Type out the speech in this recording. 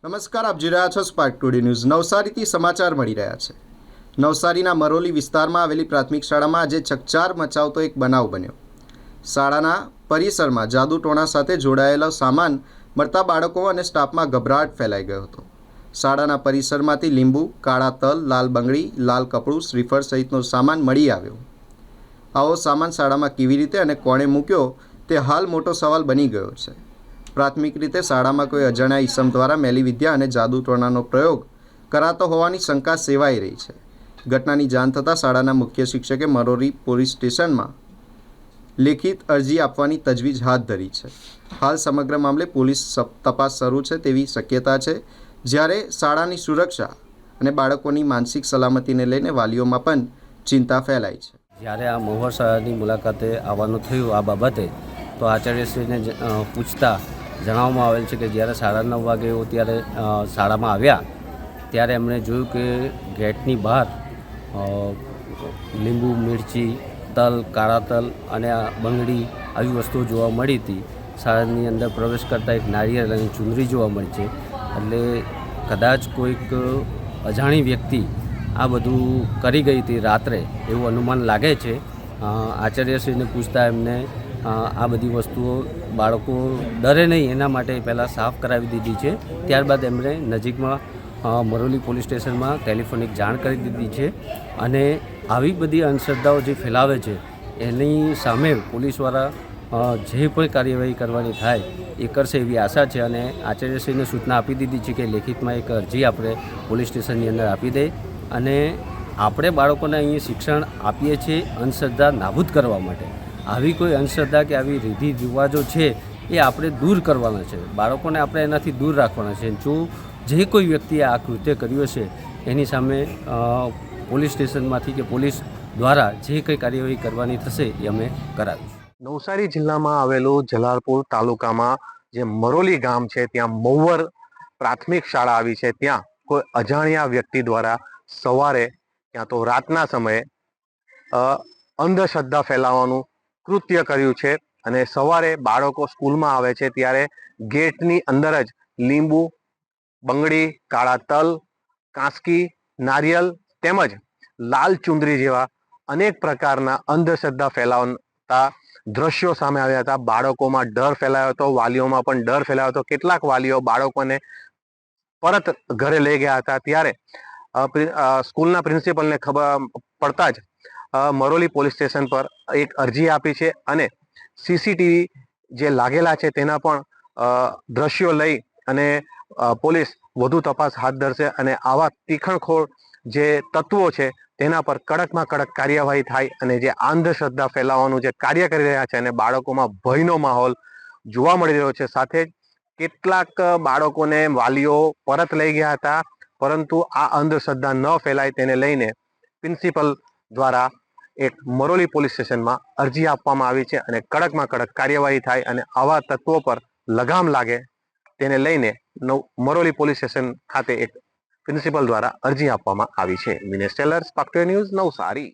નમસ્કાર, આપ જોઈ રહ્યા છો સ્પાર્ક ટુડે ન્યૂઝ. નવસારીથી સમાચાર મળી રહ્યા છે. નવસારીના મરોલી વિસ્તારમાં આવેલી પ્રાથમિક શાળામાં આજે ચકચાર મચાવતો એક બનાવ બન્યો. શાળાના પરિસરમાં જાદુ ટોણા સાથે જોડાયેલો સામાન મળતા બાળકો અને સ્ટાફમાં ગભરાટ ફેલાઈ ગયો હતો. શાળાના પરિસરમાંથી લીંબુ, કાળા તલ, લાલ બંગડી, લાલ કપડું, શ્રીફળ સહિતનો સામાન મળી આવ્યો. આવો સામાન શાળામાં કેવી રીતે અને કોણે મૂક્યો તે હાલ મોટો સવાલ બની ગયો છે. પ્રાથમિક રીતે શાળામાં કોઈ અજાણ્યા ઈસમ દ્વારા મેલી વિદ્યા અને જાદુ ટોણાનો પ્રયોગ કરાતો હોવાની શંકા સેવાઈ રહી છે. ઘટનાની જાણ થતાં શાળાના મુખ્ય શિક્ષકે મરોરી પોલીસ સ્ટેશનમાં લેખિત અરજી આપવાની તજવીજ હાથ ધરી છે. હાલ સમગ્ર મામલે પોલીસ તપાસ શરૂ છે તેવી શક્યતા છે, જ્યારે શાળાની સુરક્ષા અને બાળકોની માનસિક સલામતીને લઈને વાલીઓમાં પણ ચિંતા ફેલાઈ છે. જ્યારે આ મહુવા શાળાની મુલાકાતે આવવાનું થયું આ બાબતે, તો આચાર્યશ્રીને પૂછતા જણાવવામાં આવેલ છે કે જ્યારે 9:30 વાગે ત્યારે શાળામાં આવ્યા ત્યારે એમણે જોયું કે ગેટની બહાર લીંબુ, મિરચી, તલ, કાળા તલ અને બંગડી આવી વસ્તુઓ જોવા મળી હતી. શાળાની અંદર પ્રવેશ કરતાં એક નારિયેળ અને ચુંદડી જોવા મળી છે. એટલે કદાચ કોઈક અજાણી વ્યક્તિ આ બધું કરી ગઈ હતી રાત્રે એવું અનુમાન લાગે છે. આચાર્યશ્રીને પૂછતા એમને આ બધી વસ્તુઓ બાળકો ડરે નહીં એના માટે પહેલાં સાફ કરાવી દીધી છે. ત્યારબાદ એમણે નજીકમાં મરોલી પોલીસ સ્ટેશનમાં ટેલિફોનિક જાણ કરી દીધી છે અને આવી બધી અંધશ્રદ્ધાઓ જે ફેલાવે છે એની સામે પોલીસવાળા જે પણ કાર્યવાહી કરવાની થાય એ કરશે એવી આશા છે. અને આચાર્યશ્રીને સૂચના આપી દીધી છે કે લેખિતમાં એક અરજી આપણે પોલીસ સ્ટેશનની અંદર આપી દે અને આપણે બાળકોને અહીં શિક્ષણ આપીએ છીએ અંધશ્રદ્ધા નાબૂદ કરવા માટે. આવી કોઈ અંધશ્રદ્ધા કે આવી રીતિ રિવાજો છે એ આપણે દૂર કરવાના છે. બાળકોને આપણે એનાથી દૂર રાખવાના છે. જો જે કોઈ વ્યક્તિએ આ કૃત્ય કર્યું છે એની સામે પોલીસ સ્ટેશનમાંથી કે પોલીસ દ્વારા જે કંઈ કાર્યવાહી કરવાની થશે એ અમે કરાવીશું. નવસારી જિલ્લામાં આવેલું જલાલપુર તાલુકામાં જે મરોલી ગામ છે ત્યાં મહુવર પ્રાથમિક શાળા આવી છે. ત્યાં કોઈ અજાણ્યા વ્યક્તિ દ્વારા સવારે ક્યાં તો રાતના સમયે અંધશ્રદ્ધા ફેલાવવાનું કૃત્ય કર્યું છે. અને સવારે બાળકો સ્કૂલમાં આવે છે ત્યારે ગેટની અંદર જ લીંબુ, બંગડી, કાળા તલ, કાંસકી, નારિયેલ તેમજ લાલ ચુંદરી જેવા અનેક પ્રકારના અંધશ્રદ્ધા ફેલાવતા દ્રશ્યો સામે આવ્યા હતા. બાળકોમાં ડર ફેલાયો હતો, વાલીઓમાં પણ ડર ફેલાયો હતો. કેટલાક વાલીઓ બાળકોને પરત ઘરે લઈ ગયા હતા. ત્યારે સ્કૂલના પ્રિન્સિપલને ખબર પડતા જ મરોલી પોલીસ સ્ટેશન પર એક અરજી આપી છે અને સીસીટીવી જે લાગેલા છે તેના પણ દ્રશ્યો લઈ અને પોલીસ વધુ તપાસ હાથ ધરશે અને આવા તીખણખોર જે તત્વો છે તેના પર કડકમાં કડક કાર્યવાહી થાય અને જે અંધશ્રદ્ધા ફેલાવવાનું જે કાર્ય કરી રહ્યા છે અને બાળકોમાં ભયનો માહોલ જોવા મળી રહ્યો છે. સાથે જ કેટલાક બાળકોને વાલીઓ પરત લઈ ગયા હતા, પરંતુ આ અંધશ્રદ્ધા ન ફેલાય તેને લઈને પ્રિન્સિપલ દ્વારા એક મરોલી પોલીસ સ્ટેશનમાં અરજી આપવામાં આવી છે અને કડકમાં કડક કાર્યવાહી થાય અને આવા તત્વો પર લગામ લાગે તેને લઈને મરોલી પોલીસ સ્ટેશન ખાતે એક પ્રિન્સિપલ દ્વારા અરજી આપવામાં આવી છે. Vinesh Taylor, spark today news, Navsari.